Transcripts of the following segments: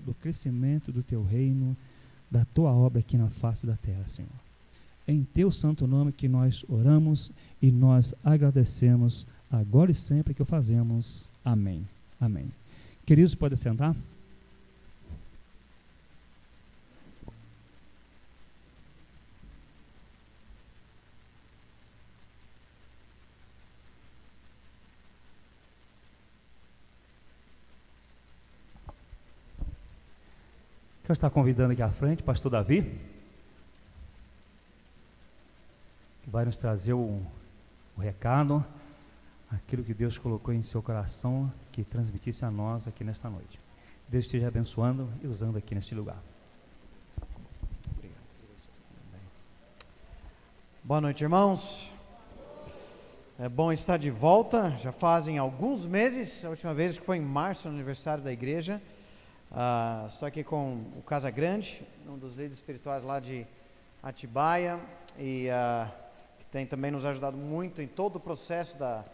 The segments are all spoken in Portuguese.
do crescimento do Teu reino, da Tua obra aqui na face da terra, Senhor. É em Teu santo nome que nós oramos e nós agradecemos agora e sempre que o fazemos. Amém. Amém. Queridos, podem sentar? Quero estar convidando aqui à frente o pastor Davi, que vai nos trazer o recado, aquilo que Deus colocou em seu coração, que transmitisse a nós aqui nesta noite. Deus esteja abençoando e usando aqui neste lugar. Obrigado. Boa noite, irmãos. É bom estar de volta. Já fazem alguns meses, a última vez que foi em março, no aniversário da igreja. Estou aqui com o Casa Grande, um dos líderes espirituais lá de Atibaia, e que tem também nos ajudado muito em todo o processo da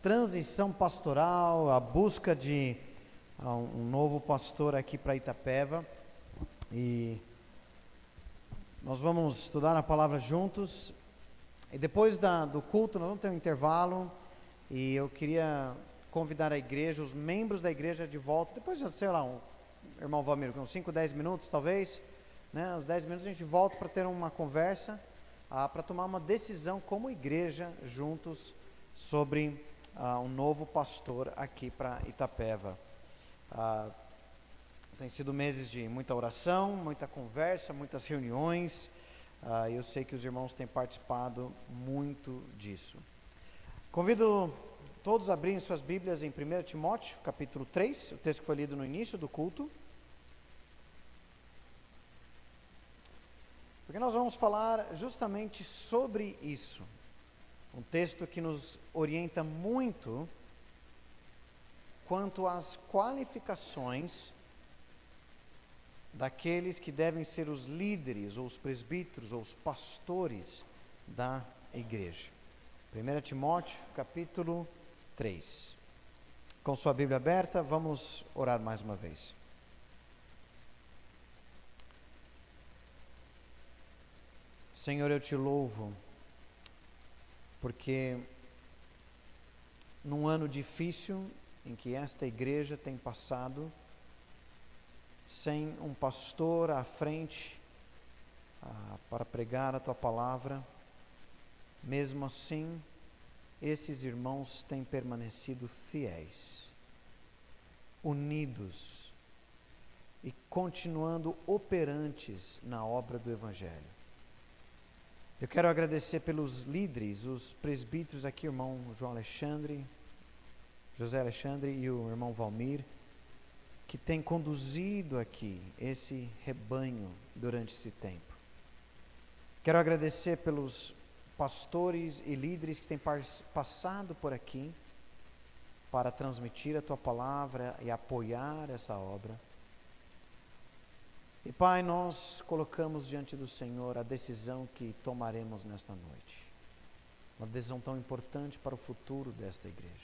transição pastoral, a busca de um novo pastor aqui para Itapeva. E nós vamos estudar a palavra juntos, e depois do culto nós vamos ter um intervalo, e eu queria convidar a igreja, os membros da igreja de volta, depois, sei lá, irmão Valmir, uns 5, 10 minutos talvez, né? Uns 10 minutos a gente volta para ter uma conversa, para tomar uma decisão como igreja juntos sobre um novo pastor aqui para Itapeva. Tem sido meses de muita oração, muita conversa, muitas reuniões, eu sei que os irmãos têm participado muito disso. Convido todos a abrirem suas Bíblias em 1 Timóteo, capítulo 3, o texto que foi lido no início do culto. Porque nós vamos falar justamente sobre isso. Um texto que nos orienta muito quanto às qualificações daqueles que devem ser os líderes, ou os presbíteros, ou os pastores da igreja. 1 Timóteo, capítulo 3. Com sua Bíblia aberta, vamos orar mais uma vez. Senhor, eu te louvo, porque num ano difícil em que esta igreja tem passado, sem um pastor à frente para pregar a tua palavra, mesmo assim, esses irmãos têm permanecido fiéis, unidos e continuando operantes na obra do Evangelho. Eu quero agradecer pelos líderes, os presbíteros aqui, o irmão José Alexandre e o irmão Valmir, que têm conduzido aqui esse rebanho durante esse tempo. Quero agradecer pelos pastores e líderes que têm passado por aqui para transmitir a tua palavra e apoiar essa obra. E Pai, nós colocamos diante do Senhor a decisão que tomaremos nesta noite. Uma decisão tão importante para o futuro desta igreja.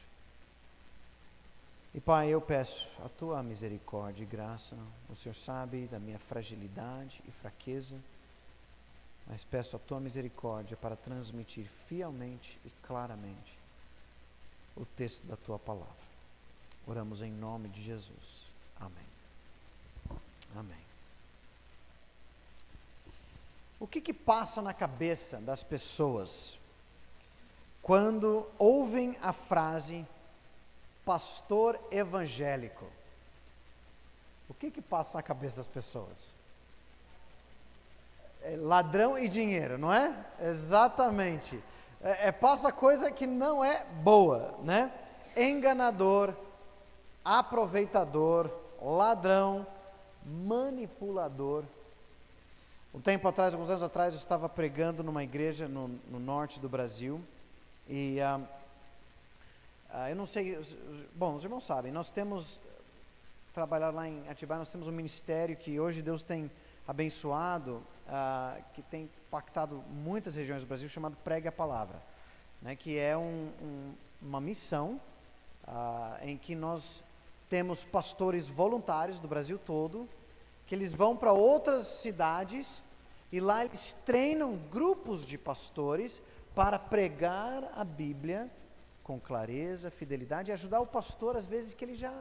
E Pai, eu peço a tua misericórdia e graça. O Senhor sabe da minha fragilidade e fraqueza, mas peço a tua misericórdia para transmitir fielmente e claramente o texto da tua palavra. Oramos em nome de Jesus. Amém. Amém. O que passa na cabeça das pessoas quando ouvem a frase pastor evangélico? O que passa na cabeça das pessoas? Ladrão e dinheiro, não é? Exatamente. Passa coisa que não é boa, né? Enganador, aproveitador, ladrão, manipulador. Alguns anos atrás, eu estava pregando numa igreja no norte do Brasil, e eu não sei, bom, os irmãos sabem, nós temos trabalhado lá em Atibaia, nós temos um ministério que hoje Deus tem abençoado, que tem impactado muitas regiões do Brasil, chamado Pregue a Palavra, né, que é uma missão em que nós temos pastores voluntários do Brasil todo, que eles vão para outras cidades e lá eles treinam grupos de pastores para pregar a Bíblia com clareza, fidelidade e ajudar o pastor às vezes que ele já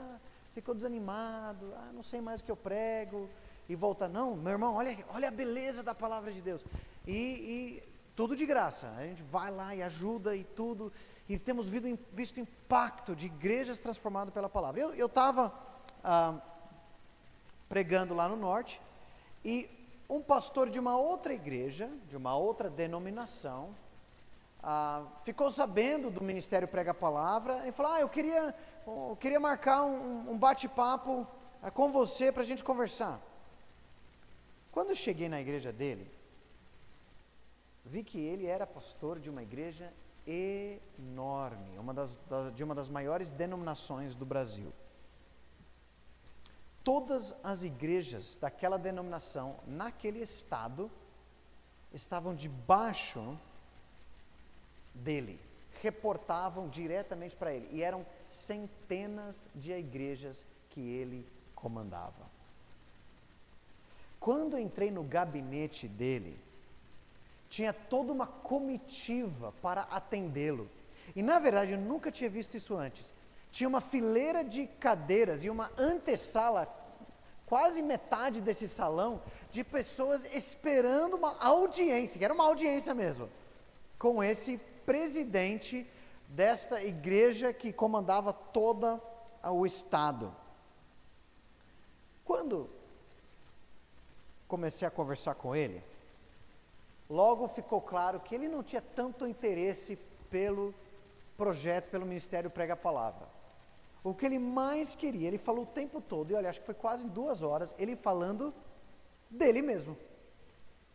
ficou desanimado, não sei mais o que eu prego, e volta, não, meu irmão, olha a beleza da palavra de Deus, e tudo de graça, a gente vai lá e ajuda e tudo, e temos visto impacto de igrejas transformadas pela palavra. Eu estava pregando lá no norte, e um pastor de uma outra igreja, de uma outra denominação, ficou sabendo do Ministério Prega a Palavra, e falou, eu queria marcar um bate-papo com você para a gente conversar. Quando eu cheguei na igreja dele, vi que ele era pastor de uma igreja enorme, de uma das maiores denominações do Brasil. Todas as igrejas daquela denominação, naquele estado, estavam debaixo dele, reportavam diretamente para ele, e eram centenas de igrejas que ele comandava. Quando eu entrei no gabinete dele, tinha toda uma comitiva para atendê-lo, e na verdade eu nunca tinha visto isso antes. Tinha uma fileira de cadeiras e uma antessala, quase metade desse salão, de pessoas esperando uma audiência, que era uma audiência mesmo, com esse presidente desta igreja que comandava todo o estado. Quando comecei a conversar com ele, logo ficou claro que ele não tinha tanto interesse pelo projeto, pelo Ministério Prega a Palavra. O que ele mais queria, ele falou o tempo todo, e olha, acho que foi quase 2 horas, ele falando dele mesmo,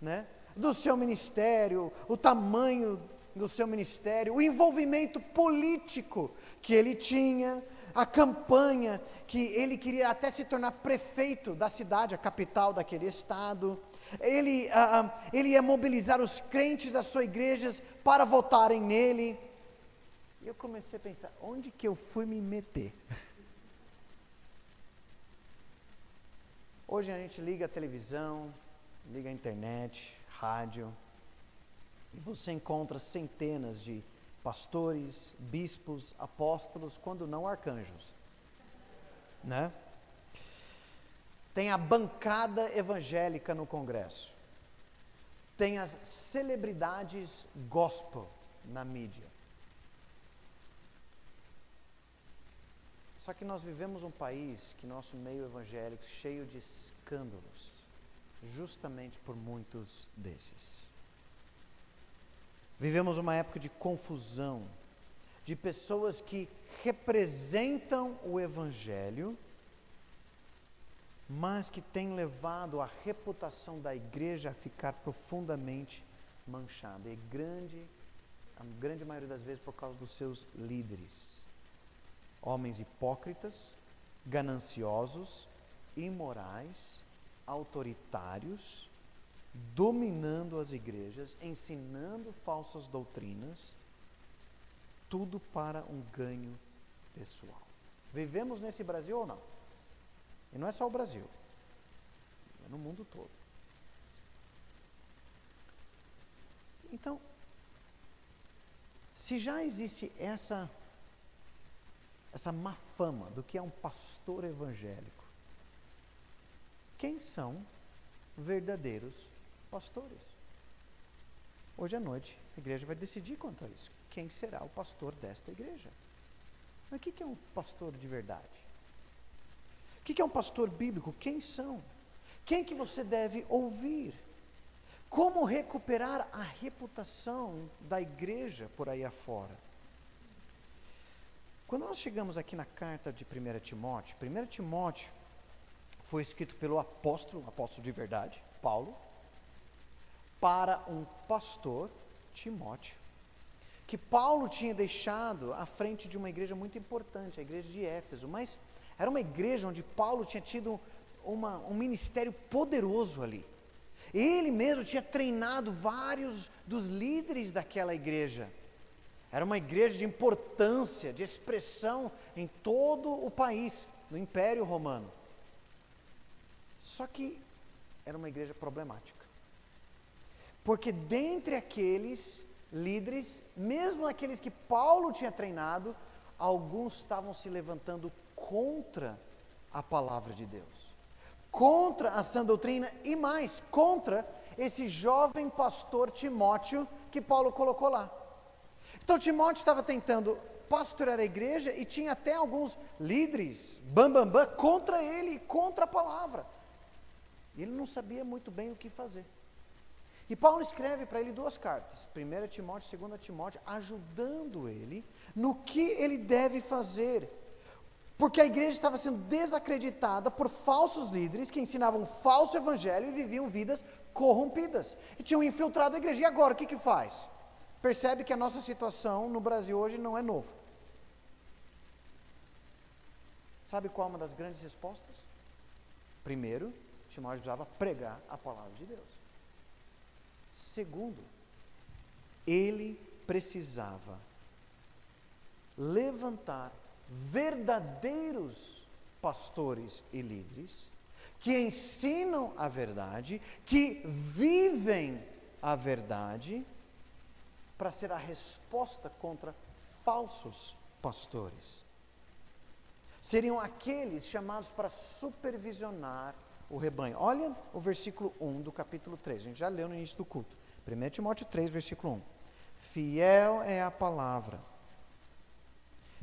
né? Do seu ministério, o tamanho do seu ministério, o envolvimento político que ele tinha, a campanha que ele queria até se tornar prefeito da cidade, a capital daquele estado. Ele ia mobilizar os crentes das suas igrejas para votarem nele. E eu comecei a pensar, onde que eu fui me meter? Hoje a gente liga a televisão, liga a internet, rádio, e você encontra centenas de pastores, bispos, apóstolos, quando não arcanjos, né? Tem a bancada evangélica no Congresso, tem as celebridades gospel na mídia. Só que nós vivemos um país que nosso meio evangélico cheio de escândalos, justamente por muitos desses. Vivemos uma época de confusão, de pessoas que representam o evangelho, mas que têm levado a reputação da igreja a ficar profundamente manchada, e a grande maioria das vezes por causa dos seus líderes. Homens hipócritas, gananciosos, imorais, autoritários, dominando as igrejas, ensinando falsas doutrinas, tudo para um ganho pessoal. Vivemos nesse Brasil ou não? E não é só o Brasil, é no mundo todo. Então, se já existe essa má fama do que é um pastor evangélico, quem são verdadeiros pastores? Hoje à noite a igreja vai decidir quanto a isso. Quem será o pastor desta igreja? Mas o que é um pastor de verdade? O que é um pastor bíblico? Quem são? Quem que você deve ouvir? Como recuperar a reputação da igreja por aí afora? Quando nós chegamos aqui na carta de 1 Timóteo foi escrito pelo apóstolo de verdade, Paulo, para um pastor, Timóteo, que Paulo tinha deixado à frente de uma igreja muito importante, a igreja de Éfeso, mas era uma igreja onde Paulo tinha tido um ministério poderoso ali. Ele mesmo tinha treinado vários dos líderes daquela igreja. Era uma igreja de importância, de expressão em todo o país, no Império Romano. Só que era uma igreja problemática. Porque dentre aqueles líderes, mesmo aqueles que Paulo tinha treinado, alguns estavam se levantando contra a palavra de Deus, contra a sã doutrina e mais, contra esse jovem pastor Timóteo que Paulo colocou lá. Então Timóteo estava tentando pastorear a igreja e tinha até alguns líderes, contra ele, contra a palavra. E ele não sabia muito bem o que fazer. E Paulo escreve para ele 2 cartas, 1 Timóteo, 2 Timóteo, ajudando ele no que ele deve fazer. Porque a igreja estava sendo desacreditada por falsos líderes que ensinavam um falso evangelho e viviam vidas corrompidas. E tinham infiltrado a igreja. E agora, o que faz? Percebe que a nossa situação no Brasil hoje não é novo. Sabe qual é uma das grandes respostas? Primeiro, Timóteo precisava pregar a palavra de Deus. Segundo, ele precisava levantar verdadeiros pastores e líderes que ensinam a verdade, que vivem a verdade, para ser a resposta contra falsos pastores. Seriam aqueles chamados para supervisionar o rebanho. Olha o versículo 1 do capítulo 3, a gente já leu no início do culto. 1 Timóteo 3, versículo 1. Fiel é a palavra.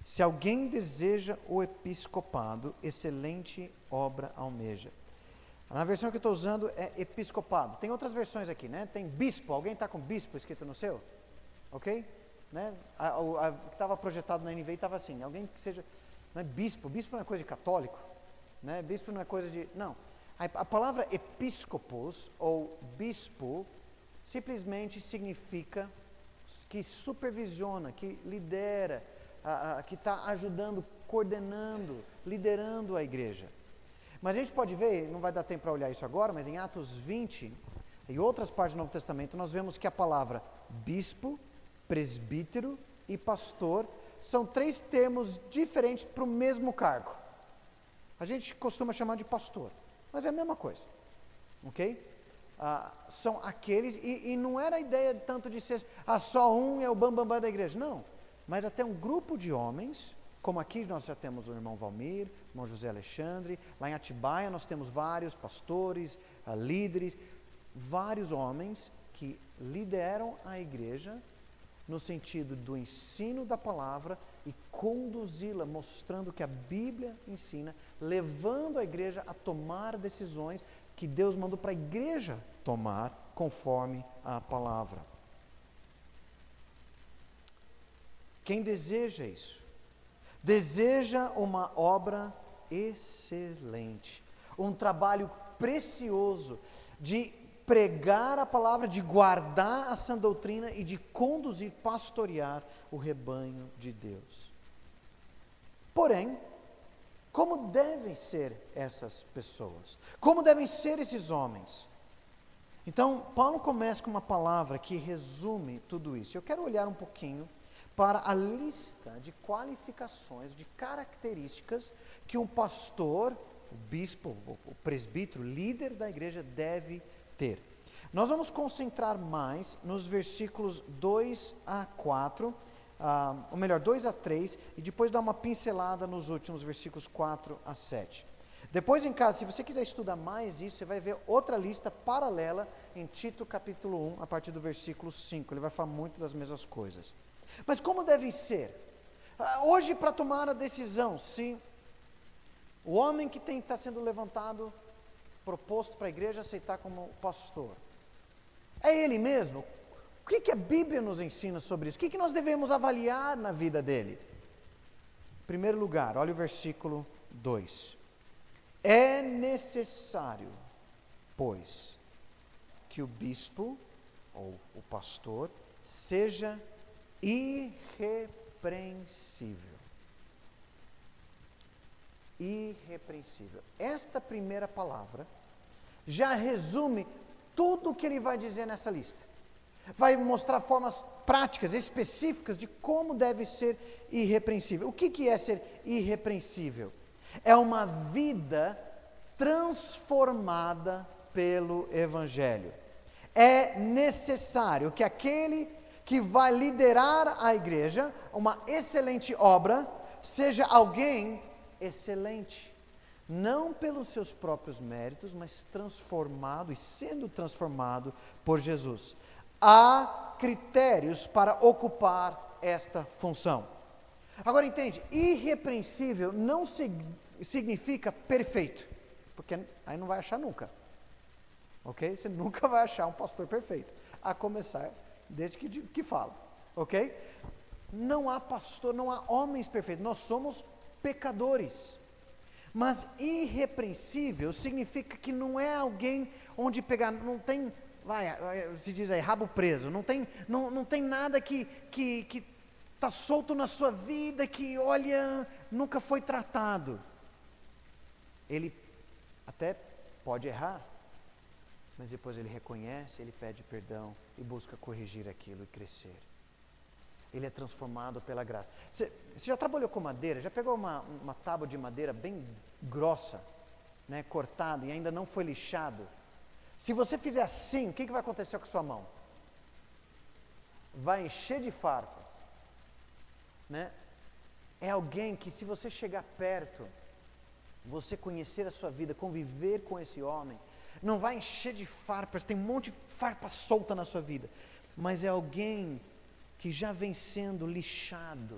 Se alguém deseja o episcopado, excelente obra almeja. Na versão que eu estou usando é episcopado. Tem outras versões aqui, né? Tem bispo. Alguém está com bispo escrito no seu? Ok? Né? A que estava projetado na NVI estava assim. Alguém que seja... Não é bispo. Bispo não é coisa de católico. Né? Bispo não é coisa de... Não. A palavra episcopos ou bispo simplesmente significa que supervisiona, que lidera, que está ajudando, coordenando, liderando a igreja. Mas a gente pode ver, não vai dar tempo para olhar isso agora, mas em Atos 20 e outras partes do Novo Testamento, nós vemos que a palavra bispo, presbítero e pastor são 3 termos diferentes para o mesmo cargo. A gente costuma chamar de pastor, mas é a mesma coisa, ok? São aqueles, e não era a ideia tanto de ser, só um é o bambambam da igreja, não, mas até um grupo de homens, como aqui nós já temos o irmão Valmir, o irmão José Alexandre, lá em Atibaia nós temos vários pastores, líderes, vários homens que lideram a igreja no sentido do ensino da palavra e conduzi-la, mostrando que a Bíblia ensina, levando a igreja a tomar decisões que Deus mandou para a igreja tomar conforme a palavra. Quem deseja isso? Deseja uma obra excelente, um trabalho precioso de pregar a palavra, de guardar a sã doutrina e de conduzir, pastorear o rebanho de Deus. Porém, como devem ser essas pessoas? Como devem ser esses homens? Então, Paulo começa com uma palavra que resume tudo isso. Eu quero olhar um pouquinho para a lista de qualificações, de características que um pastor, o bispo, o presbítero, líder da igreja deve ter. Nós vamos concentrar mais nos versículos 2 a 4, ou melhor, 2 a 3, e depois dar uma pincelada nos últimos versículos 4 a 7. Depois em casa, se você quiser estudar mais isso, você vai ver outra lista paralela em Tito capítulo 1, a partir do versículo 5. Ele vai falar muito das mesmas coisas. Mas como devem ser? Hoje, para tomar a decisão, se o homem que está sendo levantado, proposto para a igreja aceitar como pastor, é ele mesmo? O que a Bíblia nos ensina sobre isso? O que nós devemos avaliar na vida dele? Em primeiro lugar, olha o versículo 2. É necessário, pois, que o bispo, ou o pastor, seja irrepreensível. Irrepreensível. Esta primeira palavra já resume tudo o que ele vai dizer nessa lista. Vai mostrar formas práticas, específicas de como deve ser irrepreensível. O que é ser irrepreensível? É uma vida transformada pelo Evangelho. É necessário que aquele que vai liderar a igreja, uma excelente obra, seja alguém excelente. Não pelos seus próprios méritos, mas transformado e sendo transformado por Jesus. Há critérios para ocupar esta função. Agora entende, irrepreensível não significa perfeito, porque aí não vai achar nunca. Ok? Você nunca vai achar um pastor perfeito, a começar desde que fala. Ok? Não há pastor, não há homens perfeitos, nós somos pecadores. Mas irrepreensível significa que não é alguém onde pegar, não tem, se diz aí, rabo preso, não tem nada que está solto na sua vida, que olha, nunca foi tratado. Ele até pode errar, mas depois ele reconhece, ele pede perdão e busca corrigir aquilo e crescer. Ele é transformado pela graça. Você já trabalhou com madeira? Já pegou uma tábua de madeira bem grossa, né, cortada e ainda não foi lixado? Se você fizer assim, o que vai acontecer com a sua mão? Vai encher de farpas, né? É alguém que, se você chegar perto, você conhecer a sua vida, conviver com esse homem, não vai encher de farpas, tem um monte de farpa solta na sua vida, mas é alguém que já vem sendo lixado,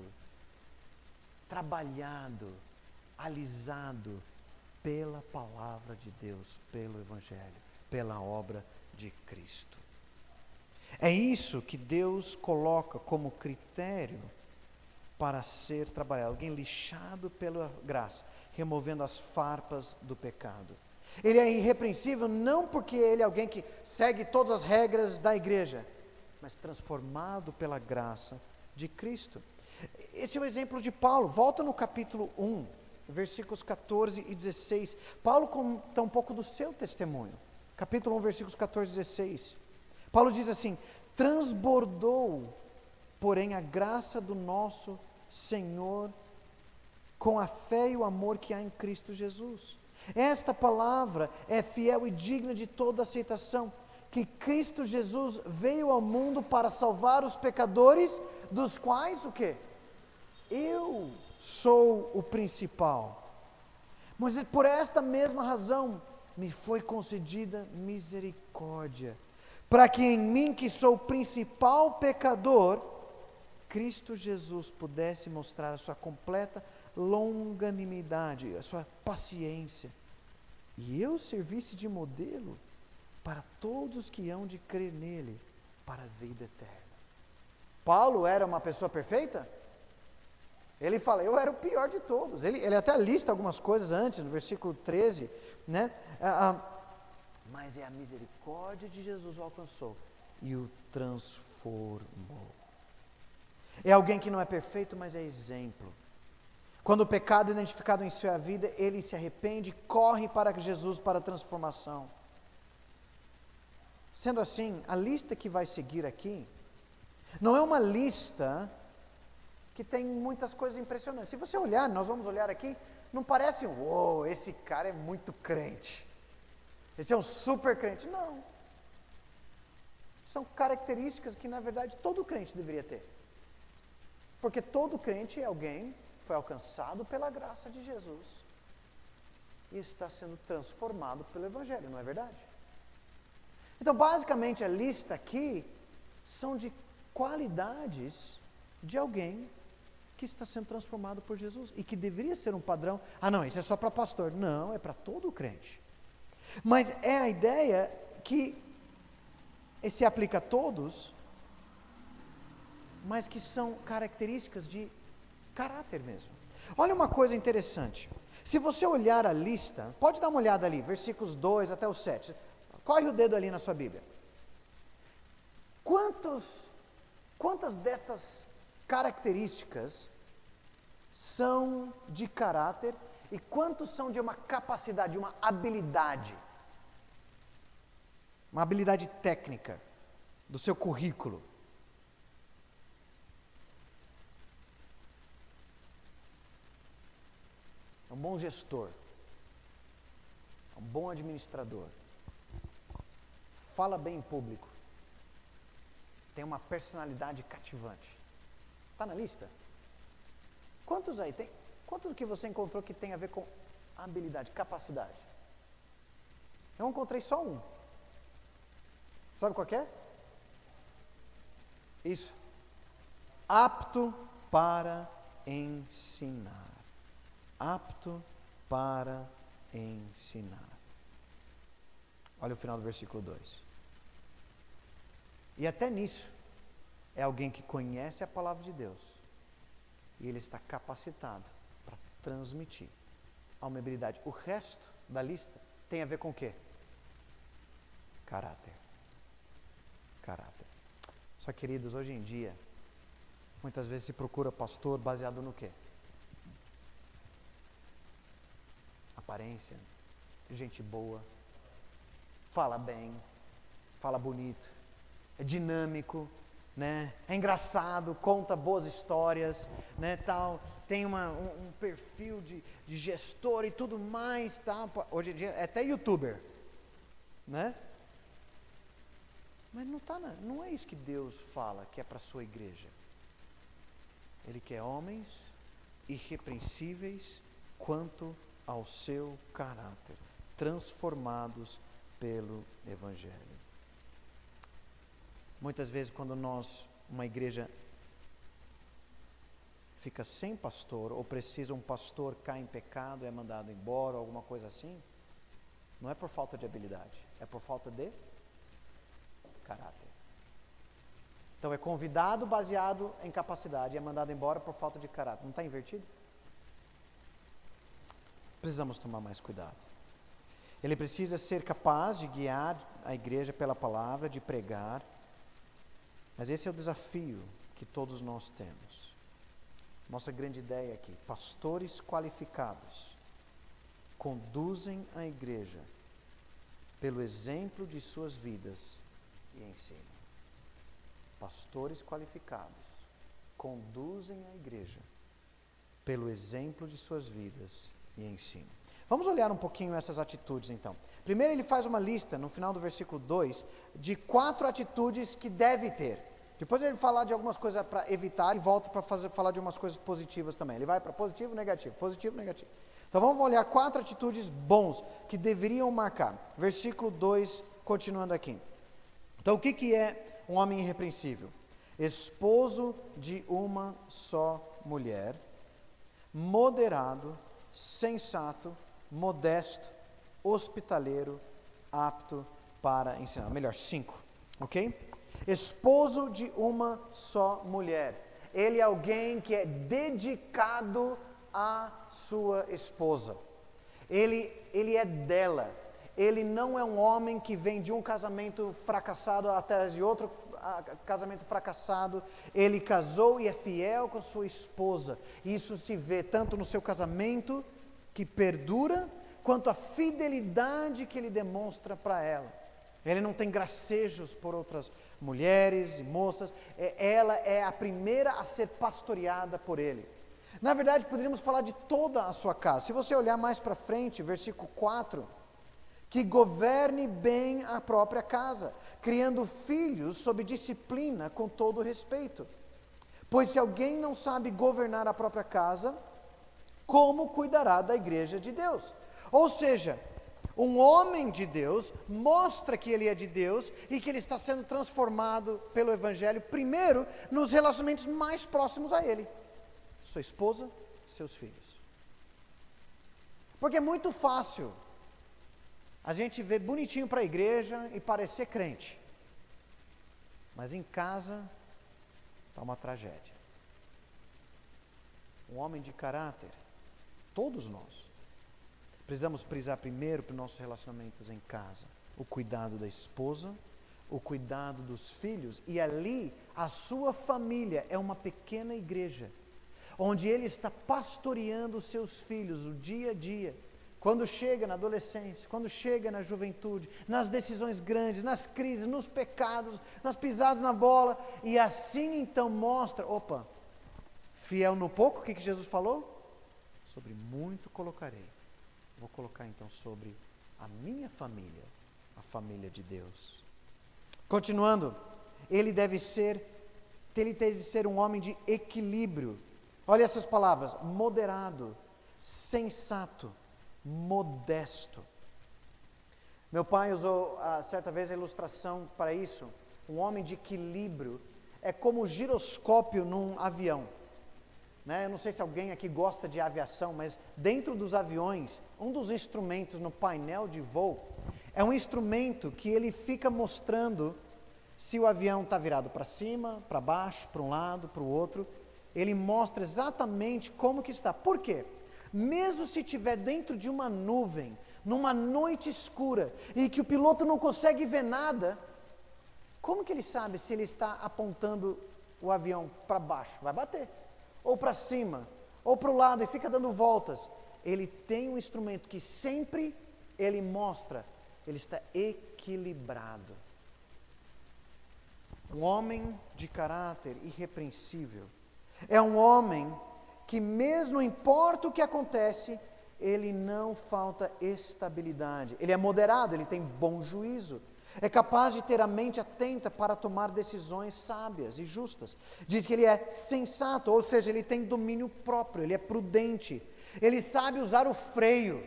trabalhado, alisado pela palavra de Deus, pelo Evangelho, pela obra de Cristo. É isso que Deus coloca como critério para ser trabalhado, alguém lixado pela graça, removendo as farpas do pecado. Ele é irrepreensível não porque ele é alguém que segue todas as regras da igreja, mas transformado pela graça de Cristo. Esse é o exemplo de Paulo. Volta no capítulo 1, versículos 14 e 16. Paulo conta um pouco do seu testemunho. Capítulo 1, versículos 14 e 16. Paulo diz assim: transbordou, porém, a graça do nosso Senhor com a fé e o amor que há em Cristo Jesus. Esta palavra é fiel e digna de toda aceitação, que Cristo Jesus veio ao mundo para salvar os pecadores, dos quais o quê? Eu sou o principal. Mas por esta mesma razão me foi concedida misericórdia, para que em mim, que sou o principal pecador, Cristo Jesus pudesse mostrar a sua completa longanimidade, a sua paciência, e eu servisse de modelo para todos que hão de crer nele, para a vida eterna. Paulo era uma pessoa perfeita? Ele fala, eu era o pior de todos. Ele até lista algumas coisas antes, no versículo 13, né? Mas é a misericórdia de Jesus o alcançou e o transformou. É alguém que não é perfeito, mas é exemplo. Quando o pecado é identificado em sua vida, ele se arrepende, corre para Jesus para a transformação. Sendo assim, a lista que vai seguir aqui, não é uma lista que tem muitas coisas impressionantes. Se você olhar, nós vamos olhar aqui, não parece, uou, esse cara é muito crente. Esse é um super crente. Não. São características que, na verdade, todo crente deveria ter. Porque todo crente é alguém que foi alcançado pela graça de Jesus e está sendo transformado pelo Evangelho, não é verdade? Então, basicamente, a lista aqui são de qualidades de alguém que está sendo transformado por Jesus e que deveria ser um padrão. Ah, não, isso é só para pastor. Não, é para todo crente. Mas é a ideia que se aplica a todos, mas que são características de caráter mesmo. Olha uma coisa interessante. Se você olhar a lista, pode dar uma olhada ali, versículos 2 até o 7. Corre o dedo ali na sua Bíblia. Quantas destas características são de caráter e quantos são de uma capacidade, de uma habilidade técnica do seu currículo? É um bom gestor. um bom administrador, fala bem em público, tem uma personalidade cativante. Está na lista? Quantos aí tem? Quantos que você encontrou que tem a ver com habilidade, capacidade? Eu encontrei só um. Sabe qual que é? Isso. Apto para ensinar. Apto para ensinar. Olha o final do versículo 2. E até nisso, é alguém que conhece a palavra de Deus. E ele está capacitado para transmitir a uma habilidade. O resto da lista tem a ver com o quê? Caráter. Caráter. Só, queridos, hoje em dia, muitas vezes se procura pastor baseado no quê? Aparência, gente boa, fala bem, fala bonito, é dinâmico, né? É engraçado, conta boas histórias, né? Tal, tem um perfil de gestor e tudo mais, tal. Hoje em dia é até youtuber, né? Mas não é isso que Deus fala que é para a sua igreja. Ele quer homens irrepreensíveis quanto ao seu caráter, transformados pelo Evangelho. Muitas vezes quando uma igreja fica sem pastor, ou precisa um pastor cair em pecado, é mandado embora, ou alguma coisa assim, não é por falta de habilidade, é por falta de caráter. Então é convidado baseado em capacidade e é mandado embora por falta de caráter. Não está invertido? Precisamos tomar mais cuidado. Ele precisa ser capaz de guiar a igreja pela palavra, de pregar. Mas esse é o desafio que todos nós temos. Nossa grande ideia aqui: pastores qualificados conduzem a igreja pelo exemplo de suas vidas e ensinam. Pastores qualificados conduzem a igreja pelo exemplo de suas vidas e ensinam. Vamos olhar um pouquinho essas atitudes então. Primeiro ele faz uma lista, no final do versículo 2, de 4 atitudes que deve ter. Depois ele fala de algumas coisas para evitar e volta para falar de umas coisas positivas também. Ele vai para positivo, negativo, positivo, negativo. Então vamos olhar 4 atitudes bons que deveriam marcar. Versículo 2, continuando aqui. Então o que é um homem irrepreensível? Esposo de uma só mulher, moderado, sensato, modesto, hospitaleiro, apto para ensinar. Melhor, 5, ok? Esposo de uma só mulher. Ele é alguém que é dedicado à sua esposa. Ele é dela. Ele não é um homem que vem de um casamento fracassado atrás de outro casamento fracassado. Ele casou e é fiel com sua esposa. Isso se vê tanto no seu casamento, que perdura, quanto a fidelidade que ele demonstra para ela. Ele não tem gracejos por outras mulheres e moças. Ela é a primeira a ser pastoreada por ele. Na verdade, poderíamos falar de toda a sua casa. Se você olhar mais para frente, versículo 4, que governe bem a própria casa, criando filhos sob disciplina com todo respeito. Pois se alguém não sabe governar a própria casa, como cuidará da igreja de Deus? Ou seja, um homem de Deus mostra que ele é de Deus e que ele está sendo transformado pelo Evangelho, primeiro, nos relacionamentos mais próximos a ele. Sua esposa, seus filhos. Porque é muito fácil a gente ver bonitinho para a igreja e parecer crente. Mas em casa está uma tragédia. Um homem de caráter, todos nós, precisamos prisar primeiro para os nossos relacionamentos em casa. O cuidado da esposa, o cuidado dos filhos. E ali, a sua família é uma pequena igreja, onde ele está pastoreando os seus filhos o dia a dia. Quando chega na adolescência, quando chega na juventude, nas decisões grandes, nas crises, nos pecados, nas pisadas na bola, e assim então mostra, fiel no pouco, o que Jesus falou? Sobre muito colocarei. Vou colocar então sobre a minha família, a família de Deus. Continuando, ele deve ser um homem de equilíbrio. Olha essas palavras: moderado, sensato, modesto. Meu pai usou certa vez a ilustração para isso. Um homem de equilíbrio é como o giroscópio num avião. Eu não sei se alguém aqui gosta de aviação, mas dentro dos aviões, um dos instrumentos no painel de voo é um instrumento que ele fica mostrando se o avião está virado para cima, para baixo, para um lado, para o outro. Ele mostra exatamente como que está. Por quê? Mesmo se estiver dentro de uma nuvem, numa noite escura, e que o piloto não consegue ver nada, como que ele sabe se ele está apontando o avião para baixo? Vai bater. Ou para cima, ou para o lado, e fica dando voltas. Ele tem um instrumento que sempre ele mostra, ele está equilibrado. Um homem de caráter irrepreensível é um homem que, mesmo não importa o que acontece, ele não falta estabilidade. Ele é moderado, ele tem bom juízo. É capaz de ter a mente atenta para tomar decisões sábias e justas. Diz que ele é sensato, ou seja, ele tem domínio próprio, ele é prudente. Ele sabe usar o freio.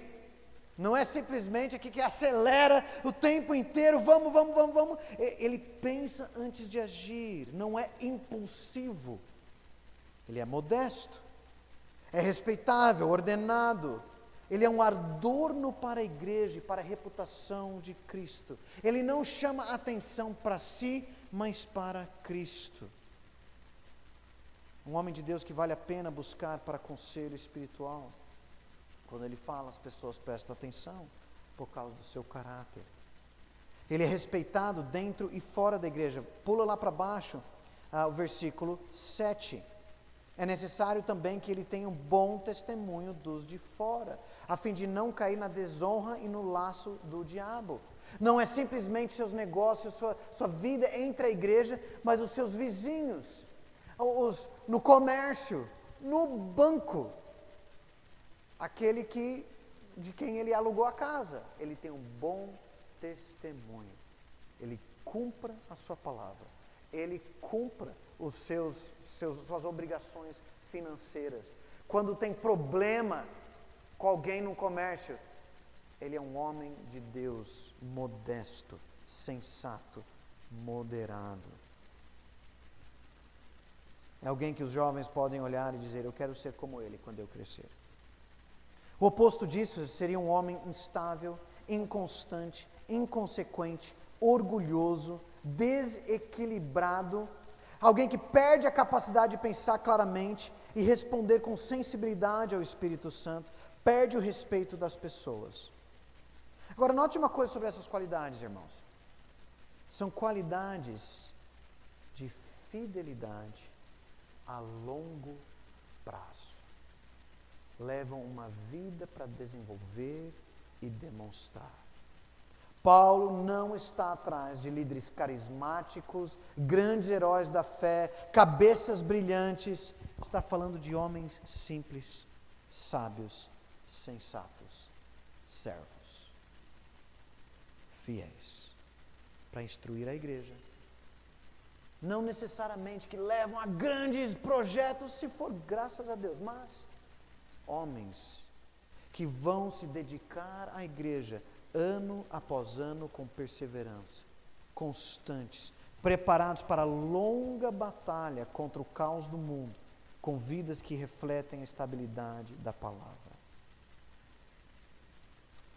Não é simplesmente aqui que acelera o tempo inteiro, vamos. Ele pensa antes de agir, não é impulsivo. Ele é modesto, é respeitável, ordenado. Ele é um adorno para a igreja e para a reputação de Cristo. Ele não chama atenção para si, mas para Cristo. Um homem de Deus que vale a pena buscar para conselho espiritual. Quando ele fala, as pessoas prestam atenção por causa do seu caráter. Ele é respeitado dentro e fora da igreja. Pula lá para baixo, o versículo 7. É necessário também que ele tenha um bom testemunho dos de fora, a fim de não cair na desonra e no laço do diabo. Não é simplesmente seus negócios, sua vida entre a igreja, mas os seus vizinhos, no comércio, no banco, aquele de quem ele alugou a casa. Ele tem um bom testemunho, ele cumpra a sua palavra, ele cumpra suas obrigações financeiras. Quando tem problema com alguém no comércio, ele é um homem de Deus, modesto, sensato, moderado. É alguém que os jovens podem olhar e dizer: eu quero ser como ele quando eu crescer. O oposto disso seria um homem instável, inconstante, inconsequente, orgulhoso, desequilibrado, alguém que perde a capacidade de pensar claramente e responder com sensibilidade ao Espírito Santo, perde o respeito das pessoas. Agora, note uma coisa sobre essas qualidades, irmãos. São qualidades de fidelidade a longo prazo. Levam uma vida para desenvolver e demonstrar. Paulo não está atrás de líderes carismáticos, grandes heróis da fé, cabeças brilhantes. Está falando de homens simples, sábios, sensatos, servos, fiéis, para instruir a igreja. Não necessariamente que levam a grandes projetos, se for graças a Deus, mas homens que vão se dedicar à igreja ano após ano com perseverança, constantes, preparados para a longa batalha contra o caos do mundo, com vidas que refletem a estabilidade da palavra.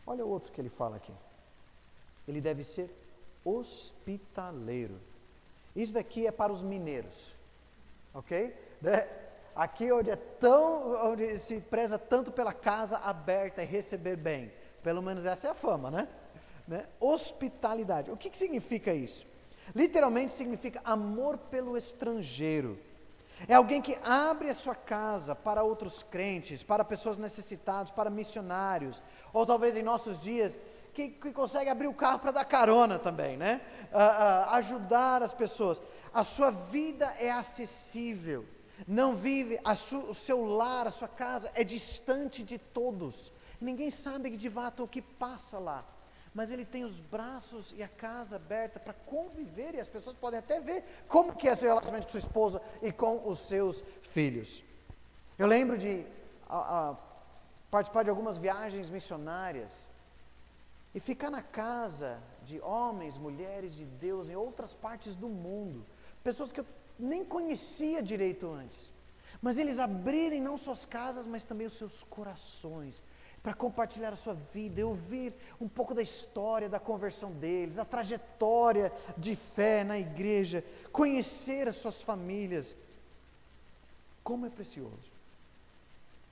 Olha o outro que ele fala aqui. Ele deve ser hospitaleiro. Isso daqui é para os mineiros, ok? Aqui onde se preza tanto pela casa aberta e receber bem. Pelo menos essa é a fama, né? Hospitalidade. O que significa isso? Literalmente significa amor pelo estrangeiro. É alguém que abre a sua casa para outros crentes, para pessoas necessitadas, para missionários, ou talvez em nossos dias, que consegue abrir o carro para dar carona também, né? Ajudar as pessoas. A sua vida é acessível. Não vive, o seu lar, a sua casa é distante de todos. Ninguém sabe de fato o que passa lá. mas Ele tem os braços e a casa aberta para conviver, e as pessoas podem até ver como que é seu relacionamento com sua esposa e com os seus filhos. Eu lembro de participar de algumas viagens missionárias e ficar na casa de homens, mulheres de Deus em outras partes do mundo, pessoas que eu nem conhecia direito antes, mas eles abrirem não só as casas, mas também os seus corações, para compartilhar a sua vida, ouvir um pouco da história da conversão deles, a trajetória de fé na igreja, conhecer as suas famílias. Como é precioso.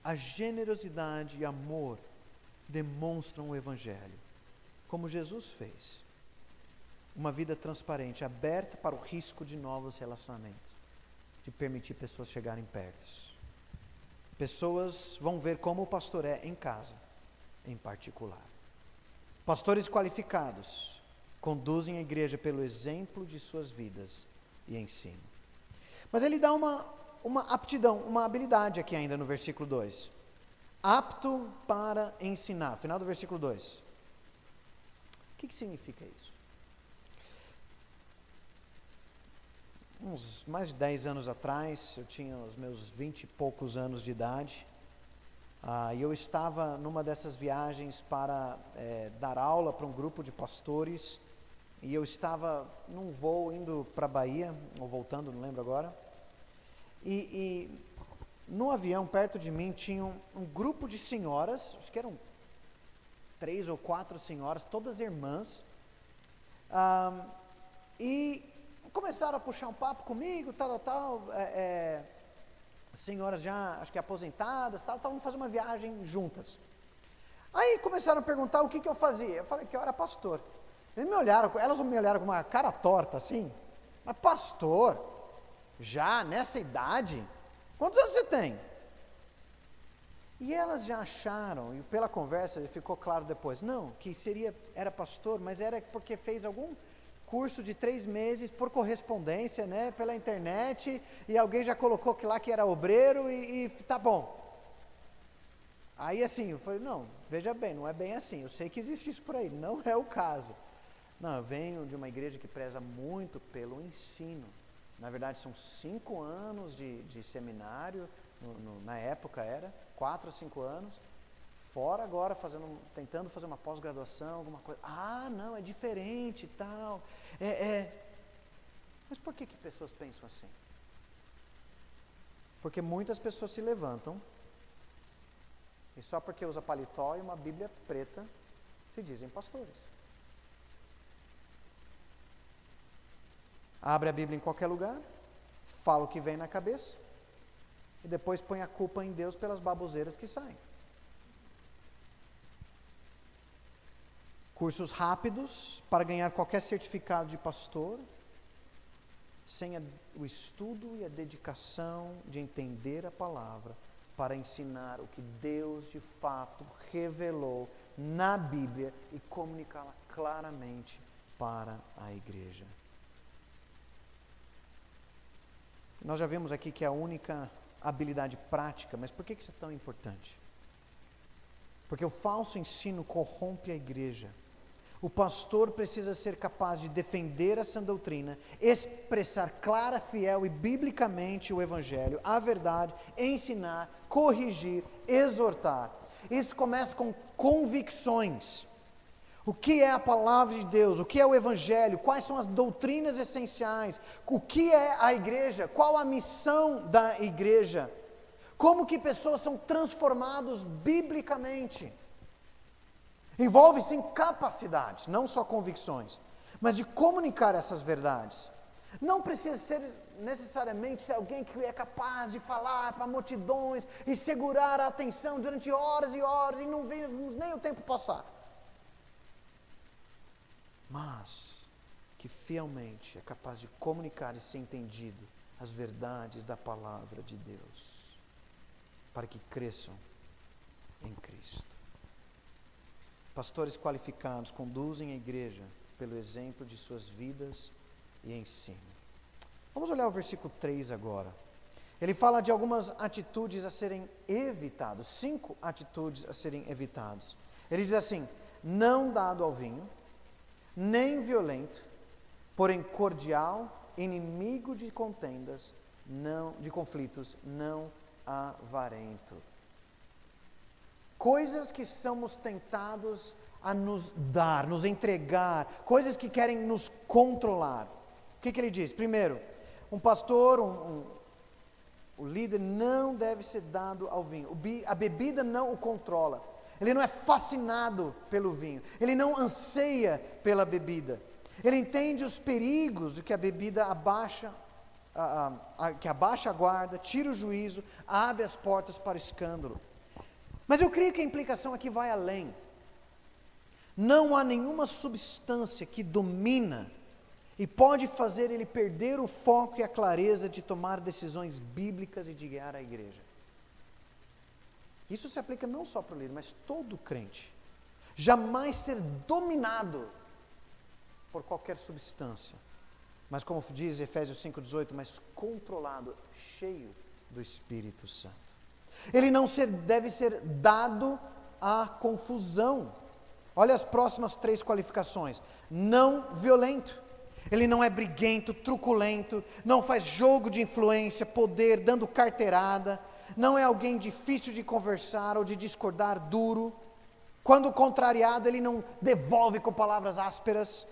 A generosidade e amor demonstram o Evangelho, como Jesus fez. Uma vida transparente, aberta para o risco de novos relacionamentos, de permitir pessoas chegarem perto. Pessoas vão ver como o pastor é em casa, em particular. Pastores qualificados conduzem a igreja pelo exemplo de suas vidas e ensino. Mas ele dá uma aptidão, uma habilidade aqui ainda no versículo 2. Apto para ensinar. Final do versículo 2. O que significa isso? Uns mais de 10 anos atrás, eu tinha os meus 20 e poucos anos de idade, e eu estava numa dessas viagens para dar aula para um grupo de pastores, e eu estava num voo indo para a Bahia, ou voltando, não lembro agora, e no avião, perto de mim, tinha um grupo de senhoras, acho que eram 3 ou 4 senhoras, todas irmãs, e começaram a puxar um papo comigo, senhoras já, acho que aposentadas, estavam fazendo uma viagem juntas. Aí começaram a perguntar o que eu fazia. Eu falei que eu era pastor. Elas me olharam com uma cara torta assim, mas pastor, já nessa idade, quantos anos você tem? E elas já acharam, e pela conversa ficou claro depois, não, que era pastor, mas era porque fez algum curso de 3 meses por correspondência, né, pela internet, e alguém já colocou lá que era obreiro e tá bom. Aí assim, eu falei, não, veja bem, não é bem assim, eu sei que existe isso por aí, não é o caso. Não, eu venho de uma igreja que preza muito pelo ensino. Na verdade são 5 anos de seminário, na época era, 4 ou 5 anos, fora agora tentando fazer uma pós-graduação, alguma coisa. Não, é diferente e tal. Mas por que pessoas pensam assim? Porque muitas pessoas se levantam e só porque usa paletó e uma Bíblia preta se dizem pastores. Abre a Bíblia em qualquer lugar, fala o que vem na cabeça e depois põe a culpa em Deus pelas baboseiras que saem. Cursos rápidos para ganhar qualquer certificado de pastor, sem o estudo e a dedicação de entender a palavra para ensinar o que Deus de fato revelou na Bíblia e comunicá-la claramente para a igreja. Nós já vimos aqui que é a única habilidade prática, mas por que isso é tão importante? Porque o falso ensino corrompe a igreja. O pastor precisa ser capaz de defender a sã doutrina, expressar clara, fiel e biblicamente o evangelho, a verdade, ensinar, corrigir, exortar. Isso começa com convicções. O que é a palavra de Deus? O que é o evangelho? Quais são as doutrinas essenciais? O que é a igreja? Qual a missão da igreja? Como que pessoas são transformadas biblicamente? Envolve sim capacidades, não só convicções, mas de comunicar essas verdades. Não precisa ser necessariamente alguém que é capaz de falar para multidões e segurar a atenção durante horas e horas e não vemos nem o tempo passar. Mas que fielmente é capaz de comunicar e ser entendido as verdades da palavra de Deus, para que cresçam em Cristo. Pastores qualificados conduzem a igreja pelo exemplo de suas vidas e ensino. Vamos olhar o versículo 3 agora. Ele fala de algumas atitudes a serem evitadas, 5 atitudes a serem evitadas. Ele diz assim: não dado ao vinho, nem violento, porém cordial, inimigo de contendas, não de conflitos, não avarento. Coisas que somos tentados a nos dar, nos entregar, coisas que querem nos controlar. O que ele diz? Primeiro, um pastor, o líder não deve ser dado ao vinho. A bebida não o controla. Ele não é fascinado pelo vinho. Ele não anseia pela bebida. Ele entende os perigos de que a bebida abaixa a guarda, tira o juízo, abre as portas para o escândalo. Mas eu creio que a implicação aqui vai além. Não há nenhuma substância que domina e pode fazer ele perder o foco e a clareza de tomar decisões bíblicas e de guiar a igreja. Isso se aplica não só para o líder, mas todo crente. Jamais ser dominado por qualquer substância. Mas como diz Efésios 5,18, mas controlado, cheio do Espírito Santo. Ele não deve ser dado à confusão. Olha as próximas 3 qualificações. Não violento. Ele não é briguento, truculento, não faz jogo de influência, poder, dando carteirada. Não é alguém difícil de conversar ou de discordar, duro. Quando contrariado, ele não devolve com palavras ásperas.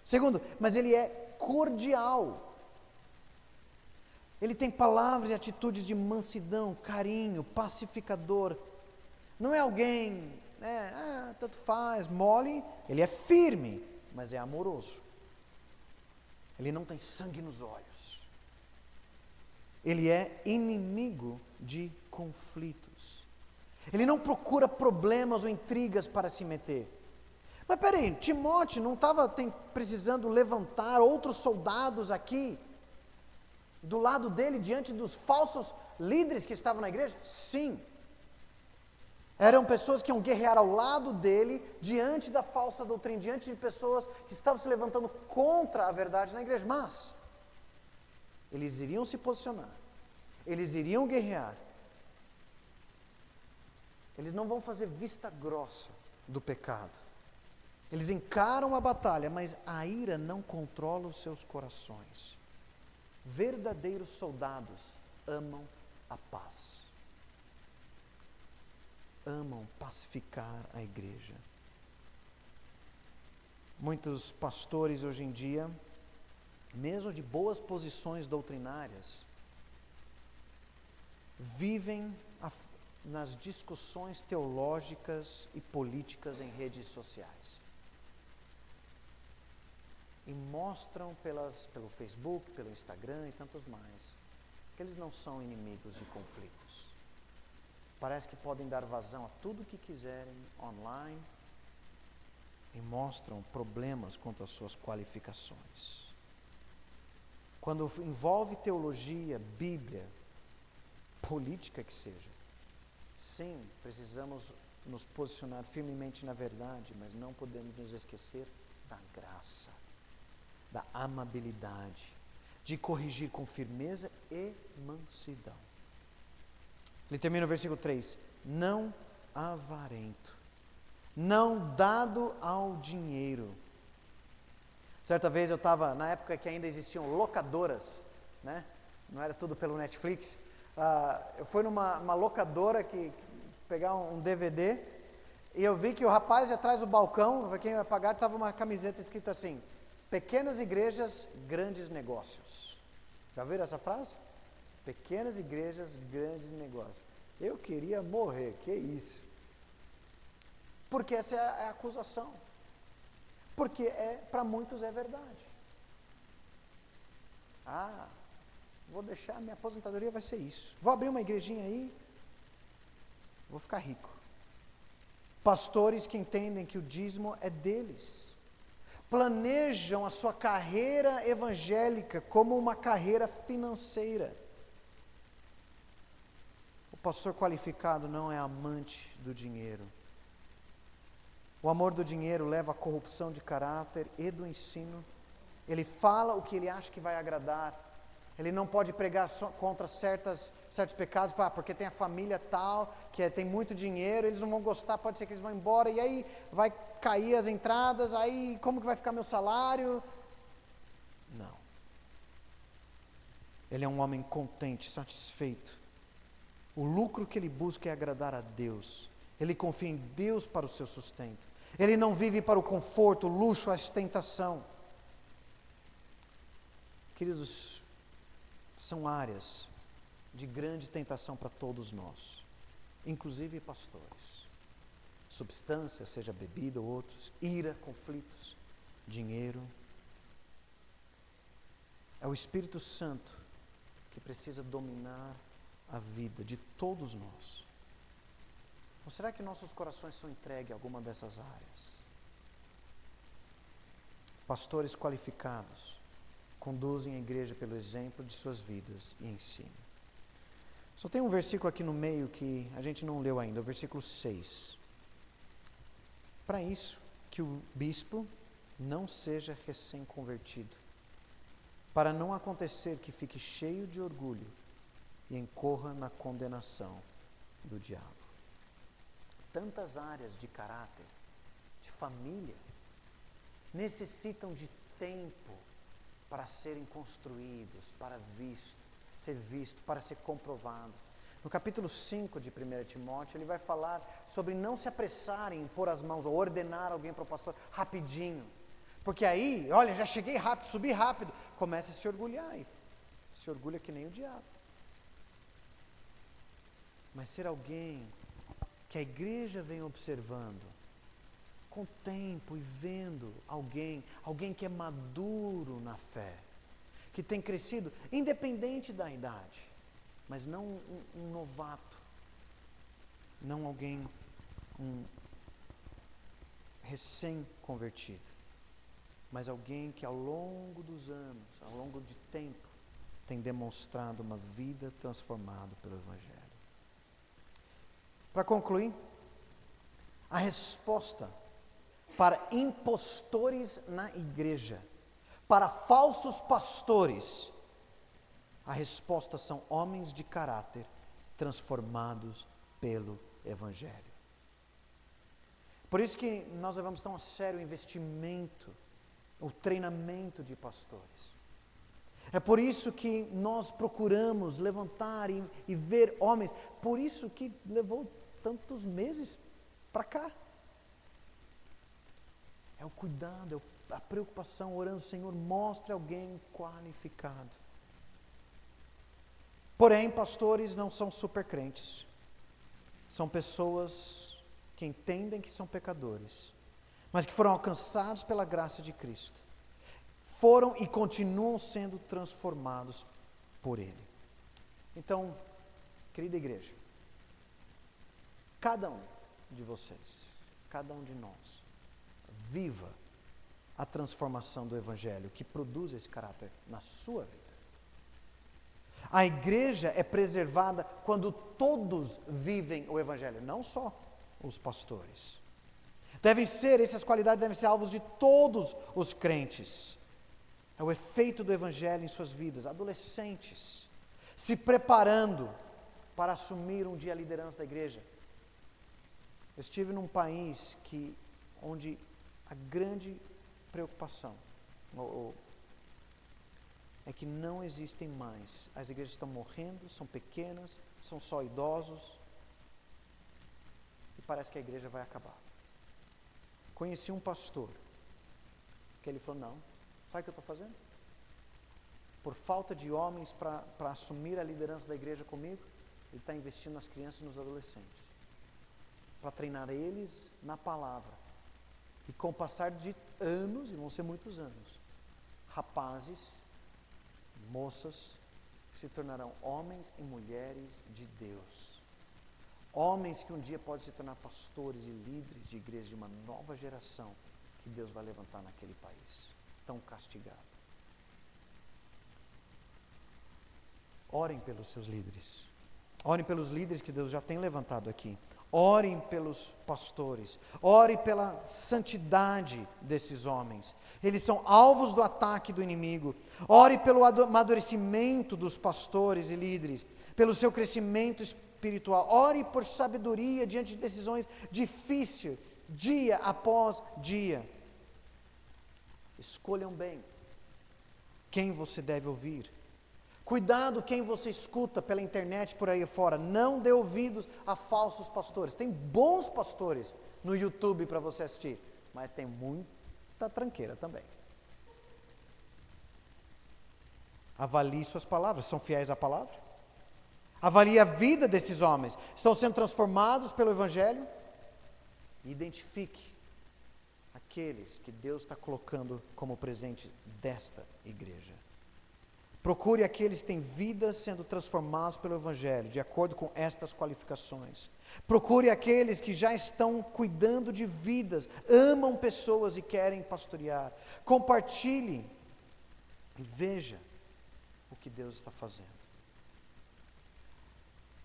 Segundo, mas ele é cordial. Ele tem palavras e atitudes de mansidão, carinho, pacificador. Não é alguém, tanto faz, mole. Ele é firme, mas é amoroso. Ele não tem sangue nos olhos. Ele é inimigo de conflitos. Ele não procura problemas ou intrigas para se meter. Mas peraí, Timóteo não estava precisando levantar outros soldados aqui, do lado dele, diante dos falsos líderes que estavam na igreja? Sim. Eram pessoas que iam guerrear ao lado dele, diante da falsa doutrina, diante de pessoas que estavam se levantando contra a verdade na igreja. Mas eles iriam se posicionar, eles iriam guerrear. Eles não vão fazer vista grossa do pecado. Eles encaram a batalha, mas a ira não controla os seus corações. Verdadeiros soldados amam a paz. Amam pacificar a igreja. Muitos pastores hoje em dia, mesmo de boas posições doutrinárias, vivem nas discussões teológicas e políticas em redes sociais. E mostram pelo Facebook, pelo Instagram e tantos mais, que eles não são inimigos de conflitos. Parece que podem dar vazão a tudo o que quiserem online e mostram problemas quanto às suas qualificações. Quando envolve teologia, Bíblia, política que seja, sim, precisamos nos posicionar firmemente na verdade, mas não podemos nos esquecer da graça, da amabilidade, de corrigir com firmeza e mansidão. Ele termina no versículo 3, não avarento, não dado ao dinheiro. Certa vez eu estava, na época que ainda existiam locadoras, né? Não era tudo pelo Netflix, eu fui numa locadora que pegar um DVD, e eu vi que o rapaz atrás do balcão, para quem vai pagar, estava uma camiseta escrita assim, pequenas igrejas, grandes negócios. Já viram essa frase? Pequenas igrejas, grandes negócios. Eu queria morrer, que isso? Porque essa é a acusação. Porque para muitos é verdade. Vou deixar, minha aposentadoria vai ser isso. Vou abrir uma igrejinha aí, vou ficar rico. Pastores que entendem que o dízimo é deles. Planejam a sua carreira evangélica como uma carreira financeira. O pastor qualificado não é amante do dinheiro. O amor do dinheiro leva à corrupção de caráter e do ensino. Ele fala o que ele acha que vai agradar Ele não pode pregar contra certos pecados, porque tem a família tal, tem muito dinheiro, eles não vão gostar, pode ser que eles vão embora, e aí vai cair as entradas, aí como que vai ficar meu salário? Não. Ele é um homem contente, satisfeito. O lucro que ele busca é agradar a Deus. Ele confia em Deus para o seu sustento. Ele não vive para o conforto, o luxo, a ostentação. Queridos, são áreas de grande tentação para todos nós, inclusive pastores. Substância, seja bebida ou outros, ira, conflitos, dinheiro. É o Espírito Santo que precisa dominar a vida de todos nós. Ou será que nossos corações são entregues a alguma dessas áreas? Pastores qualificados conduzem a igreja pelo exemplo de suas vidas e ensinam. Só tem um versículo aqui no meio que a gente não leu ainda, o versículo 6. Para isso, que o bispo não seja recém-convertido, para não acontecer que fique cheio de orgulho e incorra na condenação do diabo. Tantas áreas de caráter, de família, necessitam de tempo para serem construídos, para ser visto, para ser comprovado. No capítulo 5 de 1 Timóteo, ele vai falar sobre não se apressarem em pôr as mãos ou ordenar alguém para o pastor rapidinho. Porque aí, olha, já cheguei rápido, subi rápido, começa a se orgulhar e se orgulha que nem o diabo. Mas ser alguém que a igreja vem observando, com o tempo e vendo alguém que é maduro na fé, que tem crescido, independente da idade, mas não um novato, não alguém recém-convertido, mas alguém que ao longo dos anos, ao longo de tempo, tem demonstrado uma vida transformada pelo Evangelho. Para concluir, a resposta para impostores na igreja, para falsos pastores, a resposta são homens de caráter transformados pelo Evangelho. Por isso que nós levamos tão a sério o investimento, o treinamento de pastores. É por isso que nós procuramos levantar e ver homens, por isso que levou tantos meses para cá. É o cuidado, é a preocupação, orando, Senhor, mostre alguém qualificado. Porém, pastores não são super crentes. São pessoas que entendem que são pecadores, mas que foram alcançados pela graça de Cristo. Foram e continuam sendo transformados por Ele. Então, querida igreja, cada um de vocês, cada um de nós, viva a transformação do Evangelho que produz esse caráter na sua vida. A igreja é preservada quando todos vivem o Evangelho, não só os pastores. Essas qualidades devem ser alvos de todos os crentes. É o efeito do Evangelho em suas vidas. Adolescentes, se preparando para assumir um dia a liderança da igreja. Eu estive num país onde a grande preocupação é que não existem mais. As igrejas estão morrendo, são pequenas, são só idosos. E parece que a igreja vai acabar. Conheci um pastor, que ele falou, não, sabe o que eu estou fazendo? Por falta de homens para assumir a liderança da igreja comigo, ele está investindo nas crianças e nos adolescentes. Para treinar eles na palavra. E com o passar de anos, e vão ser muitos anos, rapazes, moças, que se tornarão homens e mulheres de Deus. Homens que um dia podem se tornar pastores e líderes de igreja de uma nova geração que Deus vai levantar naquele país, tão castigado. Orem pelos seus líderes. Orem pelos líderes que Deus já tem levantado aqui. Orem pelos pastores, ore pela santidade desses homens. Eles são alvos do ataque do inimigo. Ore pelo amadurecimento dos pastores e líderes, pelo seu crescimento espiritual. Ore por sabedoria diante de decisões difíceis, dia após dia. Escolham bem quem você deve ouvir. Cuidado quem você escuta pela internet por aí fora. Não dê ouvidos a falsos pastores. Tem bons pastores no YouTube para você assistir, mas tem muita tranqueira também. Avalie suas palavras. São fiéis à palavra? Avalie a vida desses homens. Estão sendo transformados pelo Evangelho? Identifique aqueles que Deus está colocando como presente desta igreja. Procure aqueles que têm vida sendo transformados pelo Evangelho, de acordo com estas qualificações. Procure aqueles que já estão cuidando de vidas, amam pessoas e querem pastorear. Compartilhe e veja o que Deus está fazendo.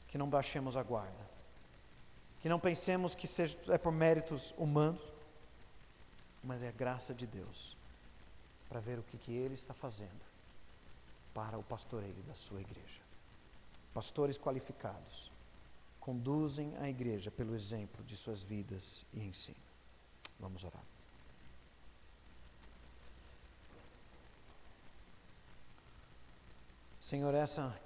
Que não baixemos a guarda. Que não pensemos que é por méritos humanos, mas é a graça de Deus para ver o que Ele está fazendo para o pastoreio da sua igreja. Pastores qualificados conduzem a igreja pelo exemplo de suas vidas e ensino. Vamos orar. Senhor, essa